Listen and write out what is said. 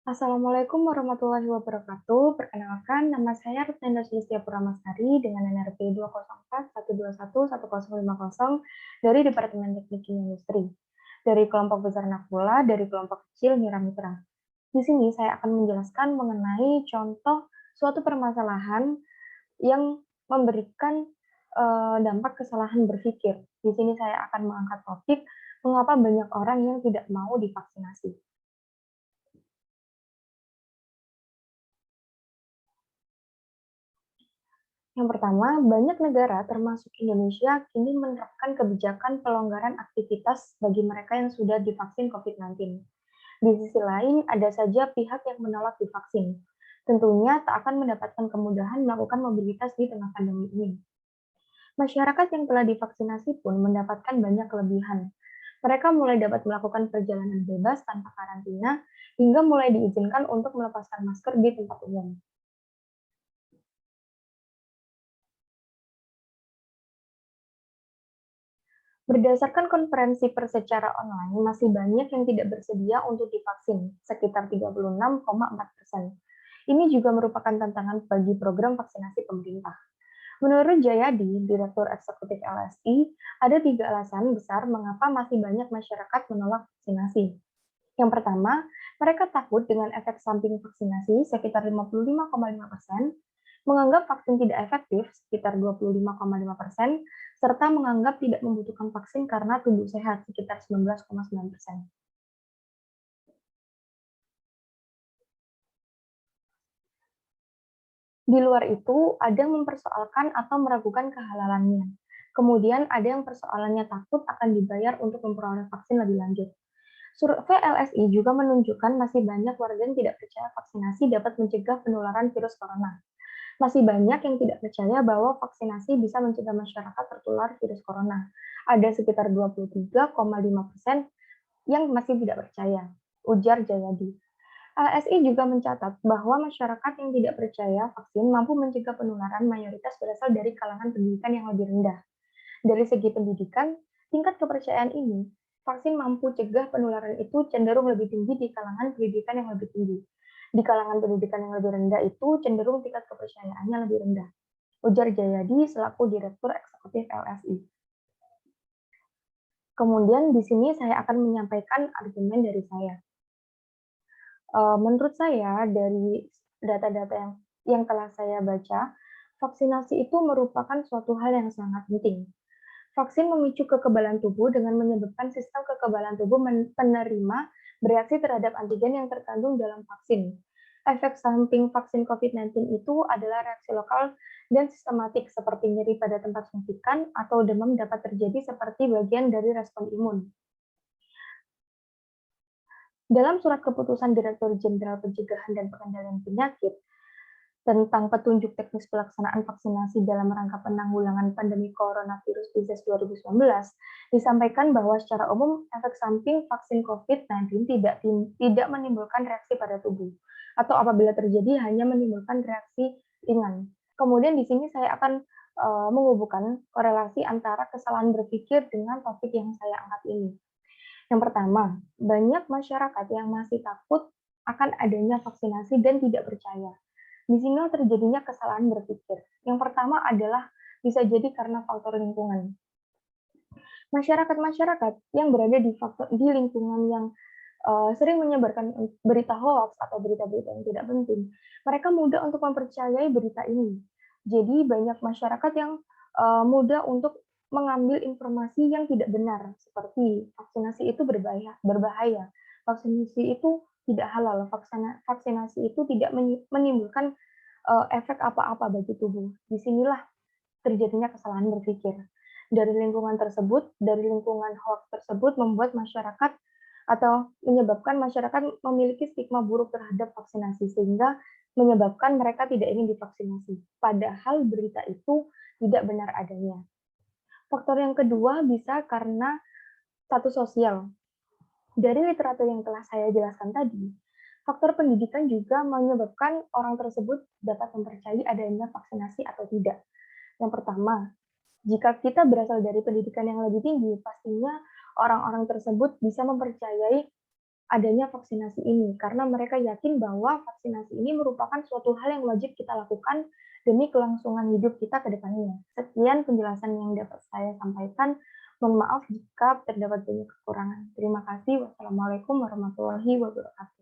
Assalamualaikum warahmatullahi wabarakatuh. Perkenalkan, nama saya Rutnenda Sulistya Purnamasari dengan NRP 204 121 1050 dari Departemen Teknik Kimia Industri. Dari kelompok besar Nakula, dari kelompok kecil Mira Mitra. Di sini saya akan menjelaskan mengenai contoh suatu permasalahan yang memberikan dampak kesalahan berpikir. Di sini saya akan mengangkat topik mengapa banyak orang yang tidak mau divaksinasi. Yang pertama, banyak negara termasuk Indonesia kini menerapkan kebijakan pelonggaran aktivitas bagi mereka yang sudah divaksin COVID-19. Di sisi lain, ada saja pihak yang menolak divaksin. Tentunya tak akan mendapatkan kemudahan melakukan mobilitas di tengah pandemi ini. Masyarakat yang telah divaksinasi pun mendapatkan banyak kelebihan. Mereka mulai dapat melakukan perjalanan bebas tanpa karantina, hingga mulai diizinkan untuk melepaskan masker di tempat umum. Berdasarkan konferensi pers secara online, masih banyak yang tidak bersedia untuk divaksin, sekitar 36,4%. Ini juga merupakan tantangan bagi program vaksinasi pemerintah. Menurut Jayadi, Direktur Eksekutif LSI, ada 3 alasan besar mengapa masih banyak masyarakat menolak vaksinasi. Yang pertama, mereka takut dengan efek samping vaksinasi sekitar 55,5%, menganggap vaksin tidak efektif sekitar 25,5%, serta menganggap tidak membutuhkan vaksin karena tubuh sehat sekitar 19,9%. Di luar itu, ada yang mempersoalkan atau meragukan kehalalannya. Kemudian ada yang persoalannya takut akan dibayar untuk memperoleh vaksin lebih lanjut. Survei LSI juga menunjukkan masih banyak warga yang tidak percaya vaksinasi dapat mencegah penularan virus corona. Masih banyak yang tidak percaya bahwa vaksinasi bisa mencegah masyarakat tertular virus corona. Ada sekitar 23,5% yang masih tidak percaya, ujar Jayadi. LSI juga mencatat bahwa masyarakat yang tidak percaya vaksin mampu mencegah penularan mayoritas berasal dari kalangan pendidikan yang lebih rendah. Dari segi pendidikan, tingkat kepercayaan ini, vaksin mampu cegah penularan itu cenderung lebih tinggi di kalangan pendidikan yang lebih tinggi. Di kalangan pendidikan yang lebih rendah itu cenderung tingkat kepercayaannya lebih rendah, ujar Jayadi selaku Direktur Eksekutif LSI. Kemudian di sini saya akan menyampaikan argumen dari saya. Menurut saya dari data-data yang telah saya baca, vaksinasi itu merupakan suatu hal yang sangat penting. Vaksin memicu kekebalan tubuh dengan menyebabkan sistem kekebalan tubuh penerima bereaksi terhadap antigen yang terkandung dalam vaksin. Efek samping vaksin COVID-19 itu adalah reaksi lokal dan sistematik seperti nyeri pada tempat suntikan atau demam dapat terjadi seperti bagian dari respon imun. Dalam surat keputusan Direktur Jenderal Pencegahan dan Pengendalian Penyakit, tentang petunjuk teknis pelaksanaan vaksinasi dalam rangka penanggulangan pandemi coronavirus disease 2019, disampaikan bahwa secara umum efek samping vaksin COVID-19 tidak menimbulkan reaksi pada tubuh, atau apabila terjadi hanya menimbulkan reaksi ringan. Kemudian di sini saya akan menghubungkan korelasi antara kesalahan berpikir dengan topik yang saya angkat ini. Yang pertama, banyak masyarakat yang masih takut akan adanya vaksinasi dan tidak percaya. Di sini terjadinya kesalahan berpikir. Yang pertama adalah bisa jadi karena faktor lingkungan. Masyarakat-masyarakat yang berada di lingkungan yang sering menyebarkan berita hoax atau berita-berita yang tidak penting, mereka mudah untuk mempercayai berita ini. Jadi banyak masyarakat yang mudah untuk mengambil informasi yang tidak benar, seperti vaksinasi itu berbahaya, vaksinasi itu tidak halal, vaksinasi itu tidak menimbulkan efek apa-apa bagi tubuh. Disinilah terjadinya kesalahan berpikir. Dari lingkungan hoax tersebut membuat masyarakat atau menyebabkan masyarakat memiliki stigma buruk terhadap vaksinasi sehingga menyebabkan mereka tidak ingin divaksinasi. Padahal berita itu tidak benar adanya. Faktor yang kedua bisa karena status sosial. Dari literatur yang telah saya jelaskan tadi, faktor pendidikan juga menyebabkan orang tersebut dapat mempercayai adanya vaksinasi atau tidak. Yang pertama, jika kita berasal dari pendidikan yang lebih tinggi, pastinya orang-orang tersebut bisa mempercayai adanya vaksinasi ini, karena mereka yakin bahwa vaksinasi ini merupakan suatu hal yang wajib kita lakukan demi kelangsungan hidup kita ke depannya. Sekian penjelasan yang dapat saya sampaikan. Mohon maaf jika terdapat banyak kekurangan. Terima kasih. Wassalamualaikum warahmatullahi wabarakatuh.